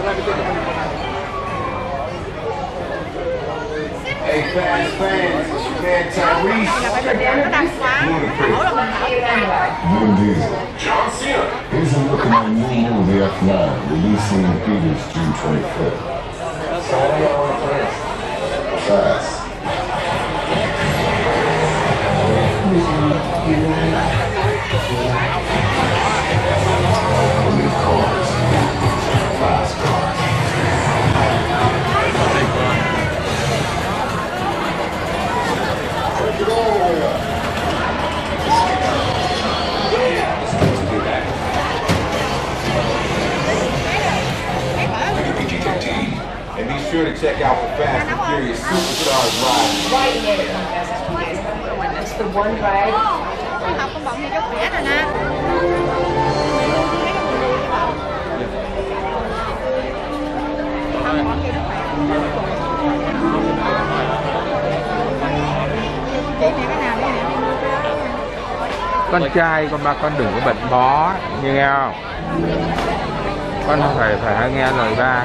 Hey, fans, man, Tyrese. John Cena. Here's a look at my new movie F9, releasing in theaters June 25th. Fast. Only cars. Fast cars. Take it all the way up. And be sure to check out the Fast and Furious Superstars ride. It's the one ride. Học con bọng thì cho khỏe rồi nè. Con trai con ba con đừng có bệnh bó, nghe không? Con phải nghe lời ba.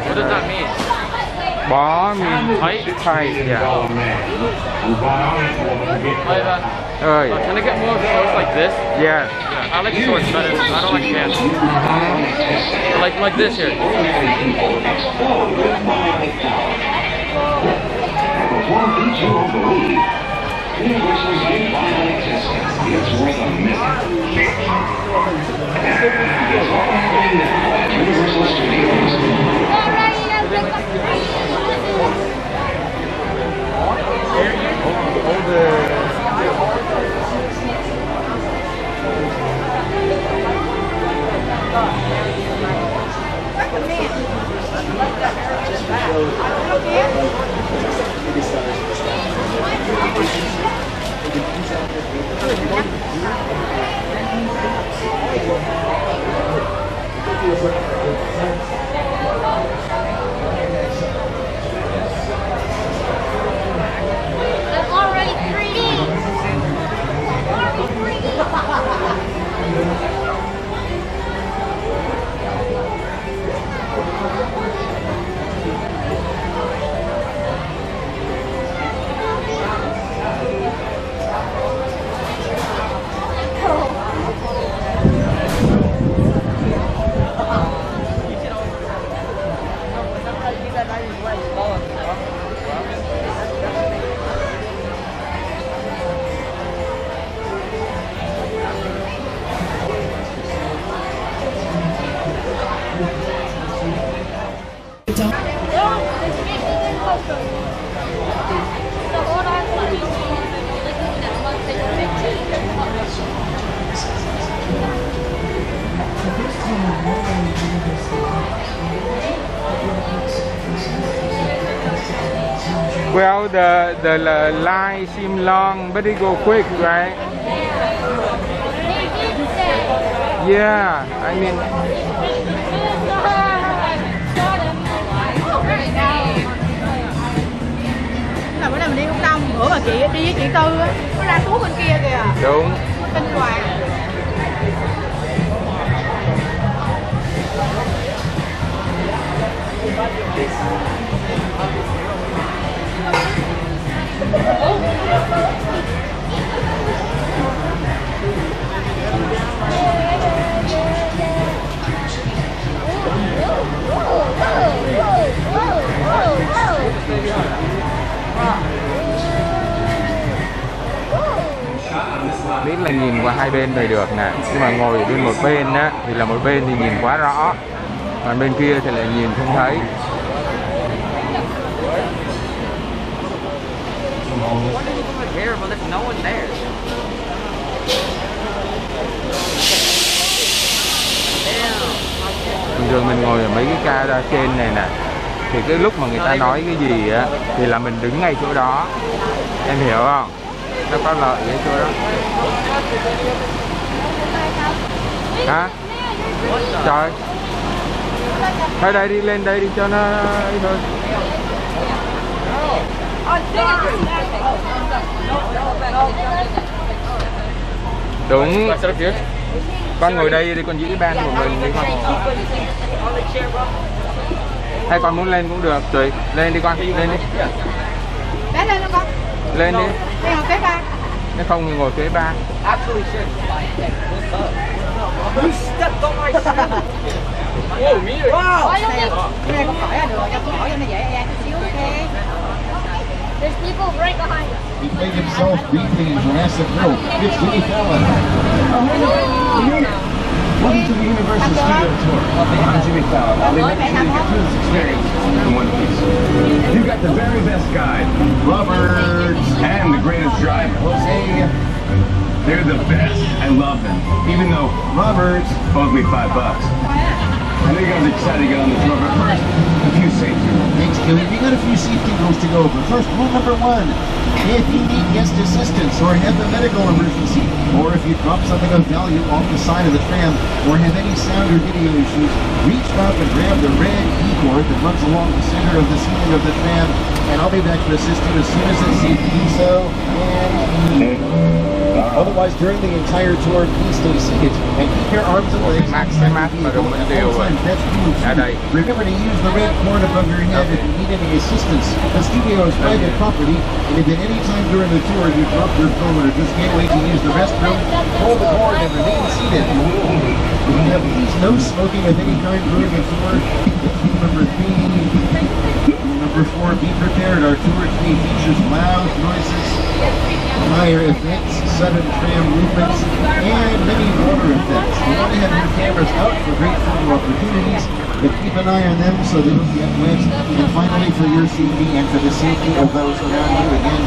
Bó mean tight, yeah. Ơi. Can I get more shorts like this? Yeah. I like shorts better. I don't like pants. Like this here. It's worth a minute. Universal Studios. Well, the line seems long, but it go quick, right? Yeah, I mean. Là bữa nay mình đi cũng đông, bữa mà chị đi với chị Tư á, nó ra tuốt bên kia kìa. Đúng. Kinh hoàng. Biết là nhìn qua hai bên thì được nè, nhưng mà ngồi ở bên một bên á thì là một bên thì nhìn quá rõ, còn bên kia thì lại nhìn không thấy. Bình thường mình ngồi ở mấy cái ca ra trên này nè, thì cái lúc mà người ta nói cái gì á thì là mình đứng ngay chỗ đó, em hiểu không? Nó có lợi cái chỗ đó. Hả? Trời. Thôi đây đi, lên đây đi cho nó ấy thôi. Đúng. Con ngồi đây đi, con giữ cái ban của mình đi con. Hay con muốn lên cũng được, tùy. Lên đi con, lên đi. Bé lên đó con. Lên đi. Đi ngồi kế ba. Nếu không thì ngồi kế ba. You stepped on my shoe. Whoa, me. Wow. Cái này con khỏi là được, cho con khỏi cho nó dễ dàng chút xíu, ok. There's people right behind us. He played himself briefly in Jurassic World. It's Jimmy Fallon. Welcome to the Universal Studio Tour. I'm Jimmy Fallon. I'll be making you get through this experience in one piece. You've got the very best guide, Roberts, and the greatest driver, Jose. They're the best. I love them. Even though Roberts owes me $5. I know you guys are excited to get on the tour, but first, a few safety rules. Thanks, Kelly. We got a few safety rules to go over. First, rule number 1. If you need guest assistance or have a medical emergency, or if you drop something of value off the side of the tram, or have any sound or video issues, reach up and grab the red E-cord that runs along the center of the ceiling of the tram, and I'll be back to assist you as soon as it's safe to do so. And otherwise, during the entire tour, please stay seated and keep your arms and legs Max mà rồi mình đều ở đây. Remember to use the red cord above your head if you need any assistance. The studio is private property, and if at any time during the tour you drop your phone or just can't wait to use the restroom, hold the cord and remain seated. Now, please, no smoking of any kind during the tour. Number 3. Number 4, be prepared. Our tour today features loud noises, fire effects, sudden tram movements, and many water effects. You want to have your cameras out for great photo opportunities, but keep an eye on them so they don't get wet. And finally, for your safety and for the safety of those around you, again,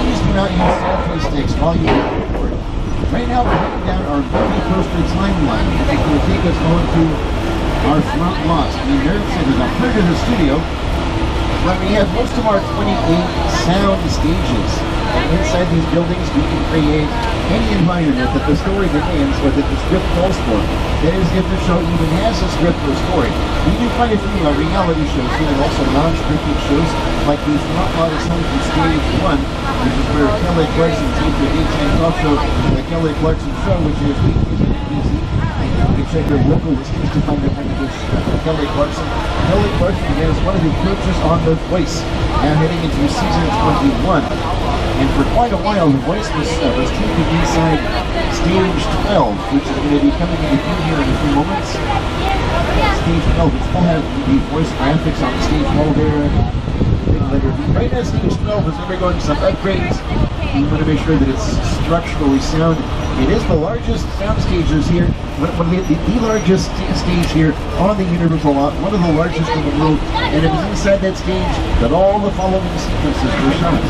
please do not use selfie sticks while you record. Right now, we're heading down our rollercoaster timeline, which is going to take us on to our front lot. The nerve centers are part of the studio, but we have most of our 28 sound stages. And inside these buildings, we can create any environment that the story demands or that the script calls for. That is, if the show even has a script or story. We do quite a few reality shows here and also non-scripted shows, like the Front Lot is home to Stage 1, which is where Kelly Clarkson taped the daytime talk show, The Kelly Clarkson Show, which is weekly and easy. You can check your local listings to find out when it is Kelly Clarkson. Kelly Clarkson is one of the coaches on The Voice, now heading into season 21. And for quite a while, The Voice was taping inside Stage 12, which is going to be coming into view here in a few moments. Stage 12, we still have the voice graphics on the stage wall there. Big letter B. Right now, Stage 12 is undergoing some upgrades. We want to make sure that it's structurally sound. It is the largest sound stages here, the largest stage here on the Universal lot, one of the largest in the world, and it was inside that stage that all the following sequences were shot.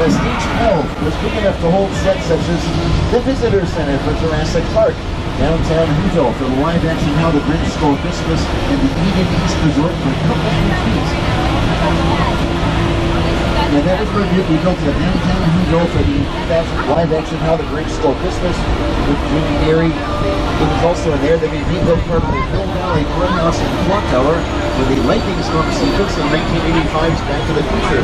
And Stage 12 was big enough to hold sets such as the Visitor Center for Jurassic Park, downtown Whoville for the live-action How the Grinch Stole Christmas, and the Eden East Resort for couples retreats. And that was where we built the downtown Whoville for the 2000 live-action How the Grinch Stole Christmas with Jamie Berry. It was also in there that we rebuilt part of the Hill Valley Courthouse and Clock Tower with a lightning storm sequence in 1985's Back to the Future.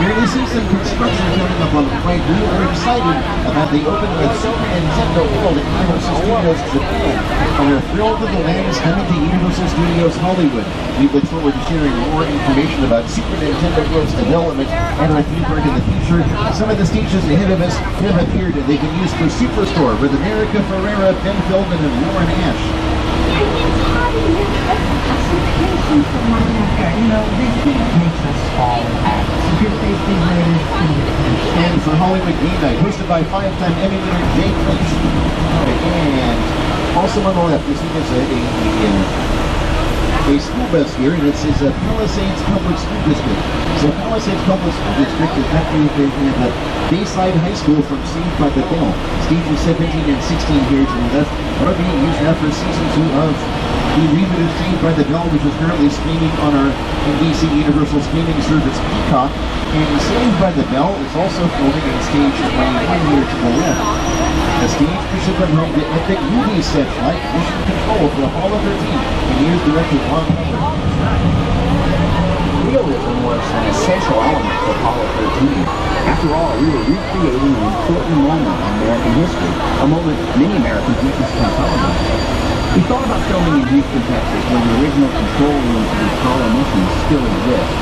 We're going to see some construction coming up on the plate. We are excited about the opening of Super Nintendo World at Universal Studios Japan. And we're thrilled with the lands coming to Universal Studios Hollywood. We look forward to sharing more information about Super Nintendo World's development and our theme park in the future. Some of the stages ahead of us have appeared and they've been used for Superstore with America Ferrera, Ben Feldman, and Lauren Ash. You know, this thing makes us fall apart. And for Hollywood Game Night, hosted by 5-time Emmy winner Jake Lynch. And also on the left, you see there's a school bus here, and it says Palisades Public School District. So Palisades Public School District is actually the Bayside High School from Saved by the Bell. Stages 17 and 16 here to the left are being used now for season 2 of the reboot of Saved by the Bell, which is currently streaming on our NBC Universal streaming service Peacock. And Saved by the Bell is also filming in stage 21 here to the left. The stage which has been home to epic movie sets like Mission Control for Apollo 13 and here's director Ron Hubbard. Realism was an essential element for Apollo 13. After all, we were recreating an important moment in American history, a moment many Americans interested in celebrating. We thought about filming in Houston, Texas, where the original control room for the Apollo missions still exists.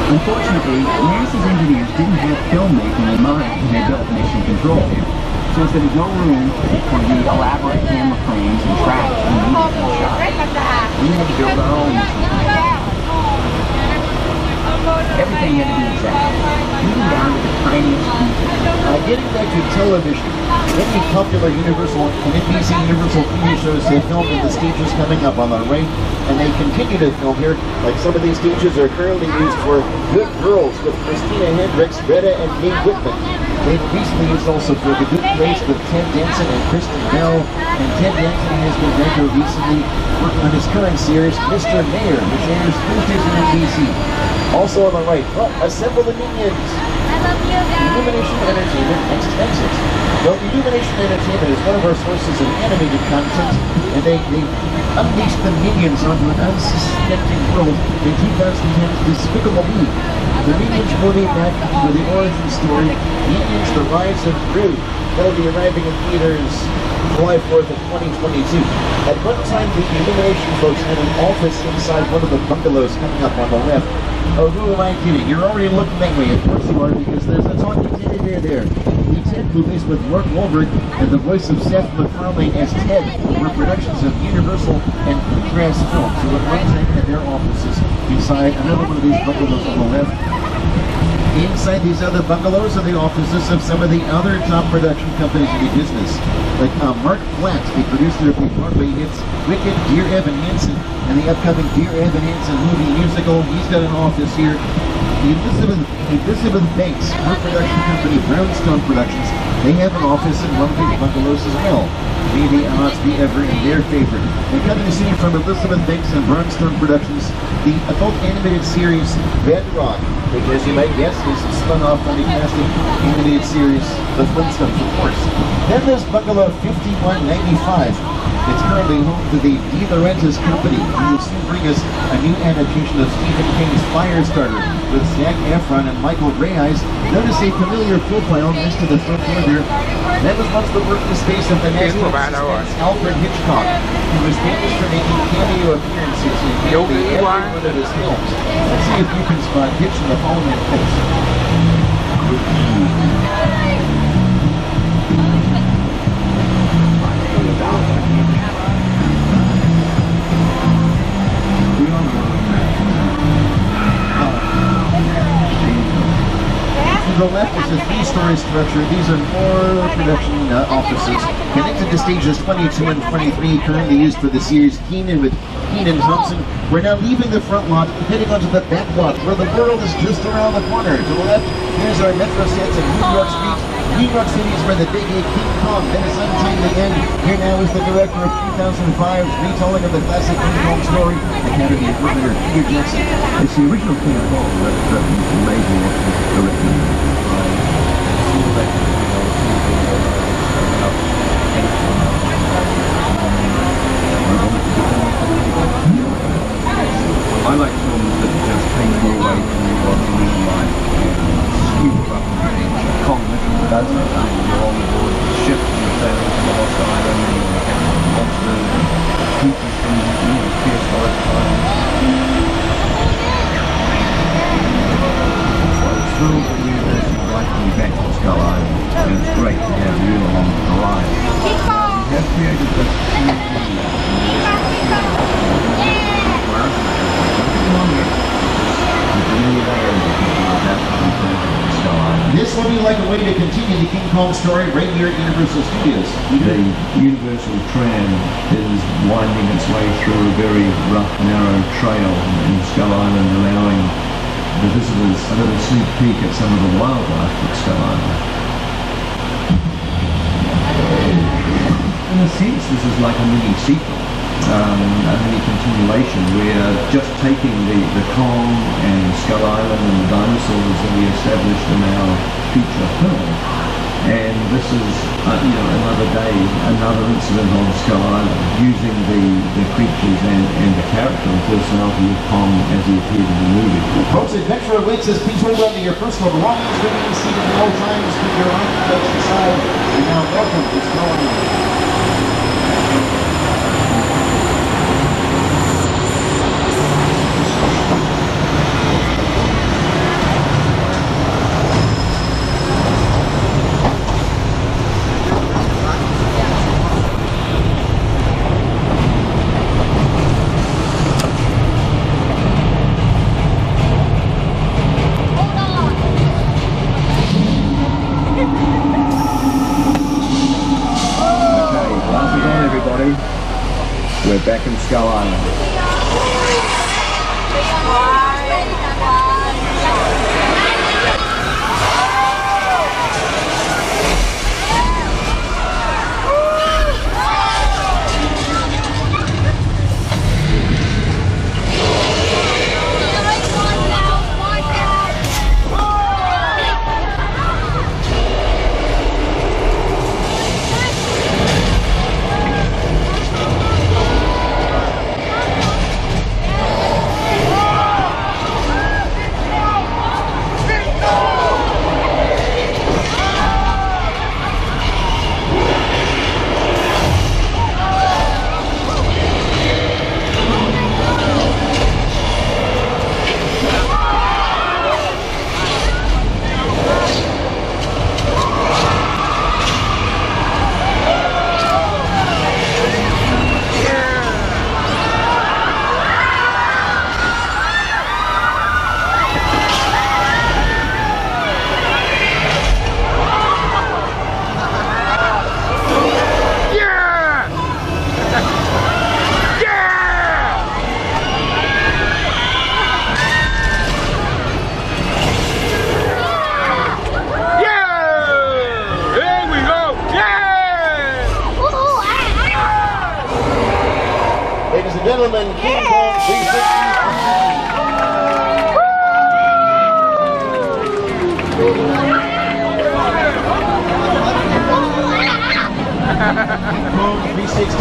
Unfortunately, NASA's engineers didn't have filmmaking in mind when they built Mission Control, since there was no room for the elaborate camera frames and tracks we needed in the shot. We had to build our own mission control. Everything had to be exact, even down to the tiniest detail. Getting back to television, many popular Universal and NBC Universal TV shows have filmed in the stages coming up on the right, and they continue to film here. Like some of these stages are currently used for Good Girls with Christina Hendricks, Greta, and Nate Whitman. They've recently used also for The Good Place with Ted Danson and Kristen Bell, and Ted Danson has been retro recently working on his current series, Mr. Mayor, which airs Tuesdays on NBC. Also on the right, Assemble the Minions. I love you guys. Illumination Entertainment Next Exit. Well, Illumination Entertainment is one of our sources of animated content, and they unleashed the Minions onto an unsuspecting world in 2010's Despicable Me. The Minions movie back with the origin story, Minions: The Rise of Gru. That'll be arriving in theaters July 4th of 2022. At one time, the Illumination folks had an office inside one of the bungalows coming up on the left. Oh, who am I kidding? You're already looking that way. Of course you are, because there's a talking teddy bear there. The Ted movies with Mark Wahlberg and the voice of Seth MacFarlane as Ted were productions of Universal and Bluegrass Films, who at one time had their offices inside another one of these bungalows on the left. Inside these other bungalows are the offices of some of the other top production companies in the business. Like Mark Platt, the producer of the Broadway hits Wicked, Dear Evan Hansen, and the upcoming Dear Evan Hansen movie musical. He's got an office here. Elizabeth Banks, her production company, Brownstone Productions, they have an office in one of these bungalows as well. Maybe odds be ever in their favor. And coming soon from Elizabeth Banks and Brownstone Productions, the adult animated series Bedrock, which, as you might guess, is spun off from the classic animated series The Flintstones, of course. Then there's Bungalow 5195. It's currently home to the De Laurentiis Company, who will soon bring us a new adaptation of Stephen King's Firestarter with Zac Efron and Michael Greyeyes. Notice a familiar profile next to the front door there. That was once the working space of the master of suspense Alfred Hitchcock, who was famous for making cameo appearances in nearly every one of his films. Let's see if you can spot Hitch in the following post. To the left is a three-story structure. These are more production offices connected to stages 22 and 23, currently used for the series Keenan with Keenan Thompson. We're now leaving the front lot, heading onto the back lot, where the world is just around the corner. To the left, here's our metro sets in New York Street. New York City is where the big A King Kong met its untimely end. Here now is the director of 2005's retelling of the classic King Kong story, Academy Award winner Peter Jackson. It's the original King Kong that's amazing what was directed. I like films that just take you away from your real life and scoop up and Kong literally does it. You're on board the ship and you're sailing to the Lost Island and you're catching monsters and creatures from prehistoric times. So I'm thrilled that we're inviting back to Skull Island, and it's great to have you along the line. We have created this This will be like a way to continue the King Kong story right here at Universal Studios. The Universal tram is winding its way through a very rough, narrow trail in Skull Island, allowing the visitors a little sneak peek at some of the wildlife at Skull Island. In a sense, this is like a mini sequel, a mini continuation. We're just taking the Kong and Skull Island and the dinosaurs that we established in our feature film And this is, another day, another incident on Skull Island, using the creatures and the character and personality of Kong as he appeared in the movie. Folks, adventure awaits us. Please hold on to your personal belongings. Remain seated at all times. Keep your occupants aside. And now welcome to Skull Island. We're back in Skull Island. Gentlemen, King Kong 360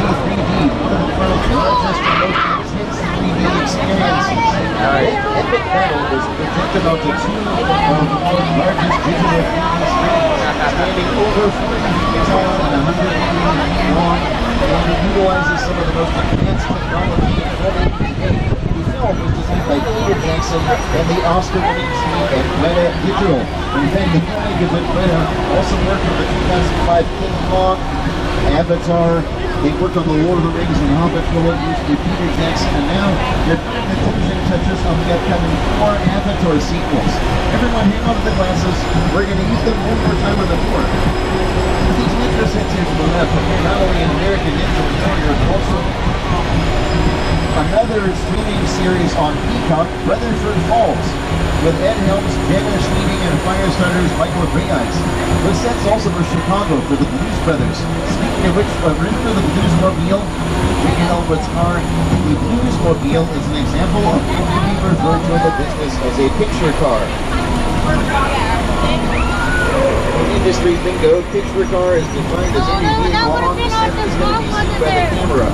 3D, one of the world's largest motion hits 3D experiences. Epic Battle is projected onto two of the world's largest digital 3D screens, standing over 40 feet tall and 180 feet long, and it utilizes some of the most advanced technology in filmmaking. The film was designed by Peter Jackson and the Oscar-winning team at Meta Digital. In fact, the filmmakers at Meta also worked on the 2005 King Kong, Avatar. They worked on the Lord of the Rings and Hobbit trilogies with Peter Jackson, and now they're putting the finishing touches on the upcoming 4 Avatar sequels. Everyone hang on to the glasses. We're going to use them one more time on the tour. These pictures here to the left are not only an American Ninja Warrior, but also another streaming series on Peacock, Rutherford Falls, with Ed Helms, Dennis Schmieding, and Firestarter's Michael Greyeyes. The set's also for Chicago for the Blues Brothers. Speaking of which, remember the Bluesmobile? Ricky Elwood's car. The Bluesmobile is an example of what can be referred to in the business as a picture car. Industry bingo, picture car is defined as any vehicle on the set that's going to be seen by the camera.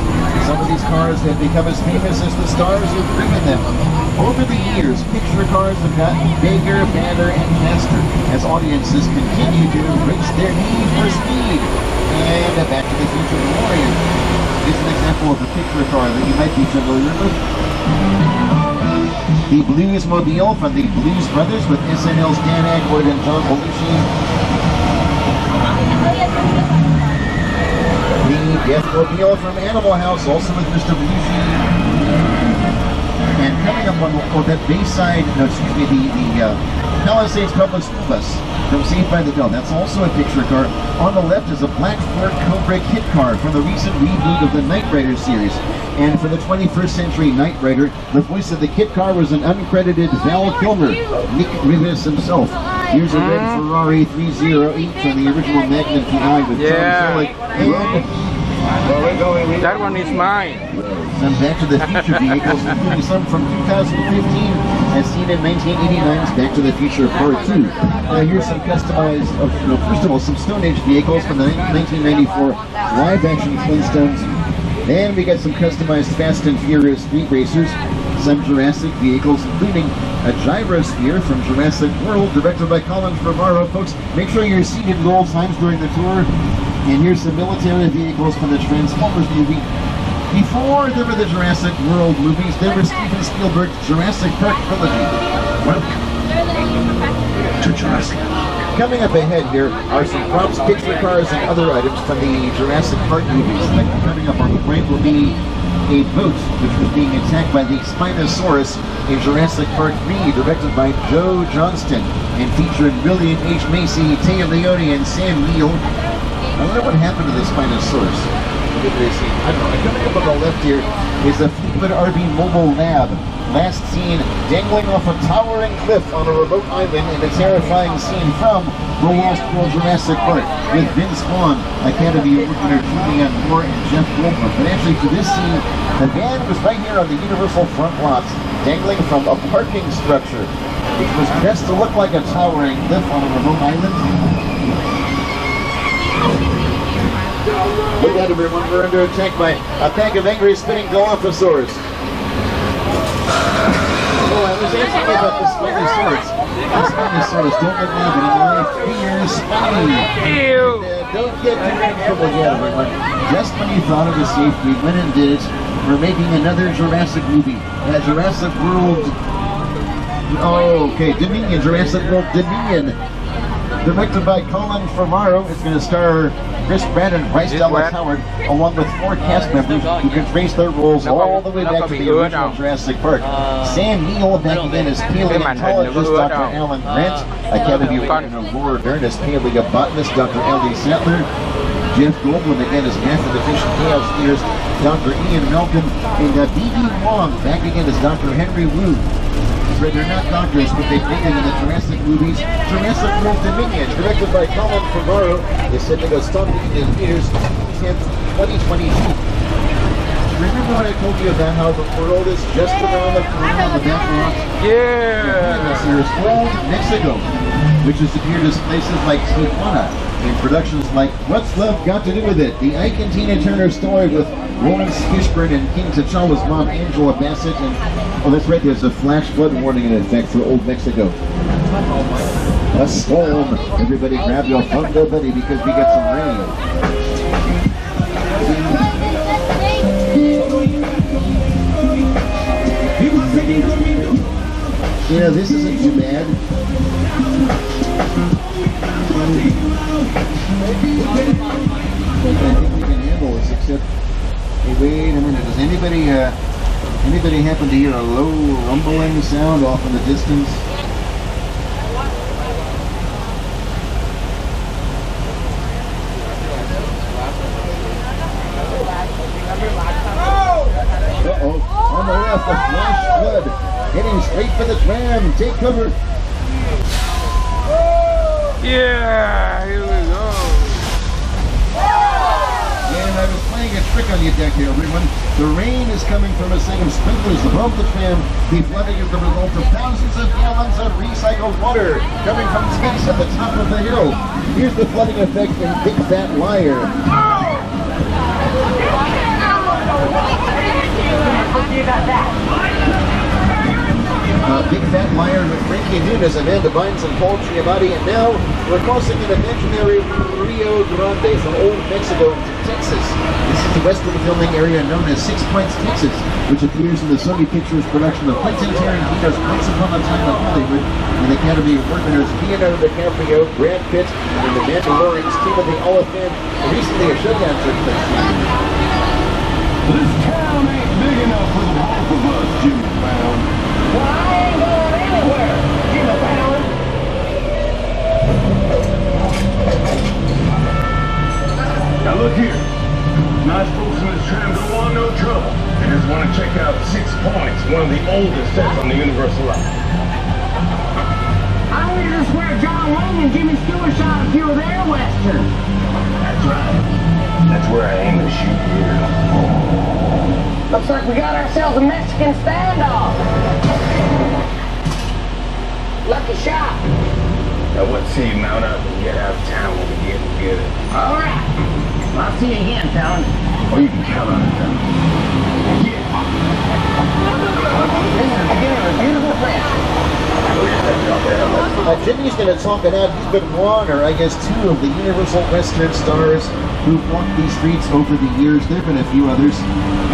Some of these cars have become as famous as the stars who've driven them. Over the years, picture cars have gotten bigger, badder, and faster as audiences continue to embrace their need for speed. And Back to the Future DeLorean is an example of a picture car that you might be familiar with. The Bluesmobile from the Blues Brothers with SNL's Dan Aykroyd and John Belushi. The Deathmobile from Animal House, also with Mr. Belushi. And coming up on that Bayside, the Palisades Public School Bus from Saved by the Bell. That's also a picture car. On the left is a black Ford Cobra kit car from the recent reboot of the Knight Rider series. And for the 21st Century Knight Rider, the voice of the kit car was an uncredited Val Kilmer, Nick Rivas himself. Here's a red Ferrari 308 from the original Magnum PI with Tom Selleck. That one is mine. some Back to the Future vehicles, including some from 2015, as seen in 1989's Back to the Future Part 2. Here's some customized, first of all, some Stone Age vehicles from the 1994 live-action Flintstones. And we got some customized Fast and Furious Street Racers, some Jurassic vehicles, including a gyrosphere from Jurassic World, directed by Colin Trevorrow. Folks, make sure you're seated at all times during the tour. And here's some military vehicles from the Transformers movie. Before there were the Jurassic World movies, there was Steven Spielberg's Jurassic Park trilogy. Welcome to Jurassic. Coming up ahead here are some props, picture cars, and other items from the Jurassic Park movies. Coming up on the right will be a boat which was being attacked by the Spinosaurus in Jurassic Park 3, directed by Joe Johnston, and featuring William H. Macy, Taya Leone, and Sam Neill. I wonder what happened to the Spinosaurus. I don't know. Coming up on the left here is the Fleetwood RV Mobile Lab. Last seen dangling off a towering cliff on a remote island in a terrifying scene from The Lost World Jurassic Park with Vince Vaughn, Academy Award winner Julianne Moore, and Jeff Goldblum. But actually for this scene, the van was right here on the Universal front lot, dangling from a parking structure, which was dressed to look like a towering cliff on a remote island. Look out everyone, we're under attack by a pack of angry spinning Dilophosaurs. Oh, I was asking about the Spinosaurus. The Spinosaurus don't look like it in life. Fear Spiny. Ew. Don't get too comfortable yet, everyone. Just when you thought it was safe, we went and did it. We're making another Jurassic movie. Jurassic World... Oh, okay, Dominion. Jurassic World Dominion. Directed by Colin Trevorrow. It's going to star Chris Pratt and Bryce Dallas Howard, along with 4 cast members who can trace their roles all the way back to the original Jurassic Park. Sam Neill back again as paleontologist Dr. Alan Grant, Academy Award Laura Dern as paleobotanist Dr. Ellie Sattler, Jeff Goldblum again as mathematician chaos theorist Dr. Ian Malcolm, and B.B. Wong back again as Dr. Henry Wu. They're not doctors, but they played in the Jurassic movies. Jurassic World Dominion, directed by Colin Trevorrow, is set to go start in theaters 10th, 2022. Remember when I told you about how the world is just around the corner on the back lot? Yeah! Here's Old Mexico, which has appeared as places like Tijuana, in productions like What's Love Got to Do With It? The Ike and Tina Turner Story with Lawrence Fishburne and King T'Challa's mom, Angela Bassett. And, oh, that's right, there's a flash flood warning in effect for Old Mexico. A storm. Everybody grab your thunder buddy because we get some rain. You know, this isn't too bad. I think we can handle this, except, hey, wait a minute, does anybody happen to hear a low rumbling sound off in the distance? Uh-oh, on the left, a flash flood, heading straight for the tram, take cover. Yeah, here we go. And I was playing a trick on you deck here, everyone. The rain is coming from a set of sprinklers above the tram. The flooding is the result of thousands of gallons of recycled water coming from space at the top of the hill. Here's the flooding effect in Big Fat Liar. Big Fat Liar with Frankie Muniz, Amanda Bynes, and Paul Giamatti. And now we're crossing an imaginary Rio Grande from Old Mexico into Texas. This is the western filming area known as Six Points, Texas, which appears in the Sony Pictures production of Quentin Tarantino's Once Upon a Time in Hollywood, and Academy Award winners Leonardo DiCaprio, Brad Pitt, and the Mandalorian's Timothy Olyphant. Recently, a showdown took place. This town ain't big enough for the both of us, Jimmy Brown. Well, I ain't going anywhere, Jimmy Brown. Now look here. Nice folks in this tram don't want no trouble. They just want to check out 6 Points, one of the oldest sets on the Universal line. I heard this where John Wayne and Jimmy Stewart shot a few of their westerns. That's right. That's where I aim to shoot here. Let's Looks like we got ourselves a Mexican standoff. Lucky shot. I wouldn't see you mount up and get out of town when we get together. All right. I'll see you again, Talon. Or you can count on it, then. This is the beginning of a beautiful friendship. Jimmy's going to talk it out. He's been one, or I guess two, of the Universal Western stars who've walked these streets over the years. There have been a few others.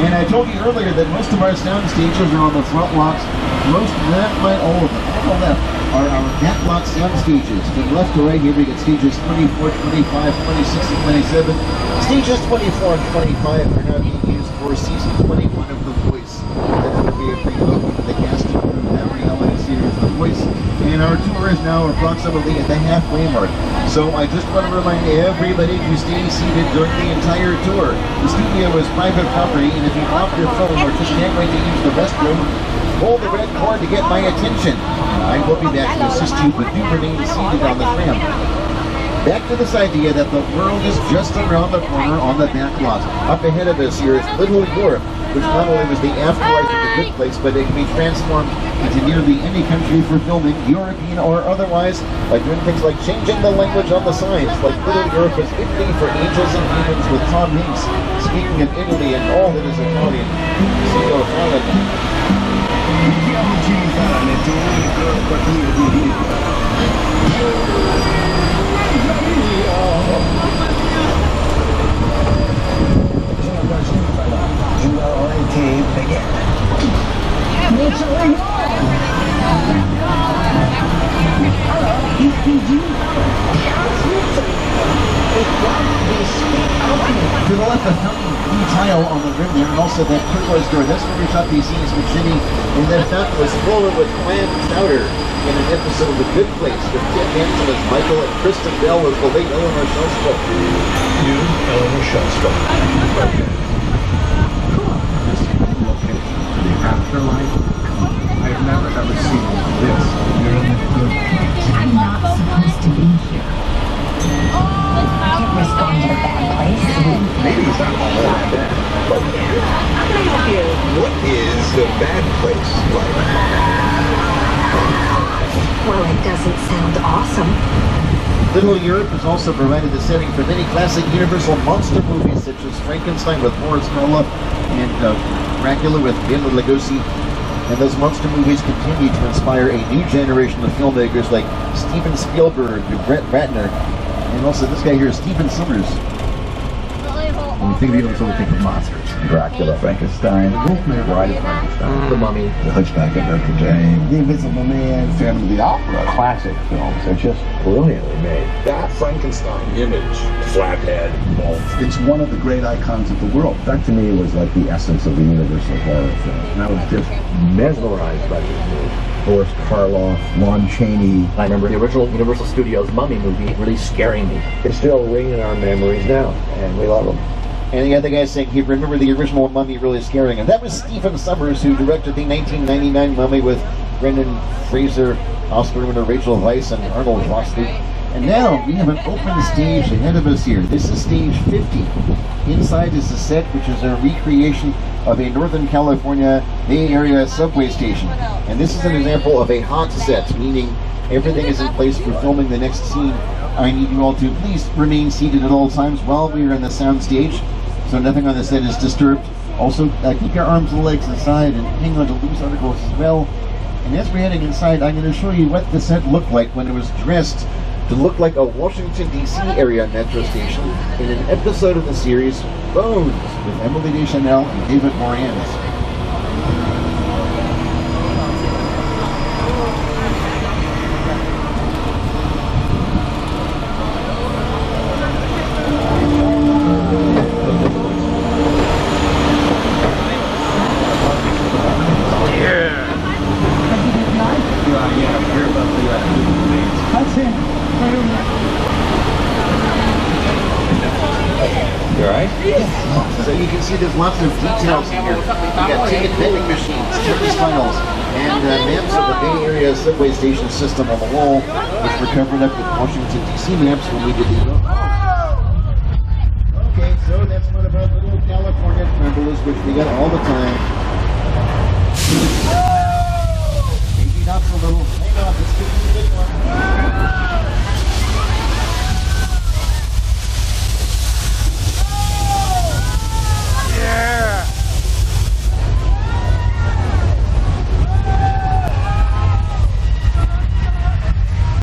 And I told you earlier that most of our sound stages are on the front lots. Most, not quite all of them, all the left, are our back lot sound stages. From left to right here we get stages 24, 25, 26, and 27. Stages 24 and 25 are now being used for season 21 of The Voice. That's going to be a free look at the cast and crew of every holiday series The Voice. And our tour is now approximately at the halfway mark. So I just want to remind everybody to stay seated during the entire tour. The studio is private property, and if you opt your phone or just can't wait to use the restroom, pull the red cord to get my attention. I will be back to assist you, but do remain seated on the tram. Back to this idea that the world is just around the corner on the back lot. Up ahead of us here is Little Europe, which not only was the afterlife of the good place, but it can be transformed into nearly any country for filming, European or otherwise, by doing things like changing the language on the signs, like Little Europe is Italy for Angels and Demons with Tom Hanks, speaking of Italy and all that is Italian. Signor Holland. To the left, the fountain tile on the rim there, and also that turquoise door. That's where we shot these scenes with Jimmy, and that fountain was full with clam chowder in an episode of The Good Place with Tim Hansen as Michael and Kristen Bell as the late Eleanor Shellstrop. You, Eleanor Shellstrop. Okay. The afterlife. I've never ever seen this. You're in the good place. I'm not supposed to be here. We're going to the bad place. Maybe it's not all that bad. But what is the bad place like? Well, it doesn't sound awesome. Little Europe has also provided the setting for many classic Universal monster movies such as Frankenstein with Boris Karloff and Dracula with Bela Lugosi. And those monster movies continue to inspire a new generation of filmmakers like Steven Spielberg and Brett Ratner. And also this guy here is Stephen Sommers. When you think of Universal, we think of monsters. Dracula, Frankenstein, the Wolfman, Bride of Frankenstein, The Mummy, The Hunchback of Notre Dame, The Invisible Man, Phantom of the Opera. Classic films. They're just brilliantly made. That Frankenstein image, flathead, bald. It's one of the great icons of the world. That to me was like the essence of the Universal horror film. And I was just mesmerized by this movie. Boris Karloff, Lon Chaney. I remember the original Universal Studios Mummy movie really scaring me. It's still ringing in our memories now, and we love them. And the other guy saying he remembered the original Mummy really scaring him. That was Stephen Sommers, who directed the 1999 Mummy with Brendan Fraser, Oscar winner Rachel Weisz, and Arnold Vosloo. And now we have an open stage ahead of us here. This is stage 50. Inside is the set, which is a recreation of a Northern California Bay Area subway station. And this is an example of a hot set, meaning everything is in place for filming the next scene. I need you all to please remain seated at all times while we are in the sound stage, so nothing on the set is disturbed. Also, keep your arms and legs inside and hang on to loose articles as well. And as we're heading inside, I'm going to show you what the set looked like when it was dressed to look like a Washington, D.C. area metro station in an episode of the series Bones with Emily Deschanel and David Moranis. So you can see there's lots of details in here. We got ticket vending machines, service tunnels, and maps of the Bay Area subway station system on the wall, which were covered up with Washington, D.C. maps when we did the... Okay, so that's one of our little California trembles, which we get all the time. Maybe not so little. Hang on, this could be a big one.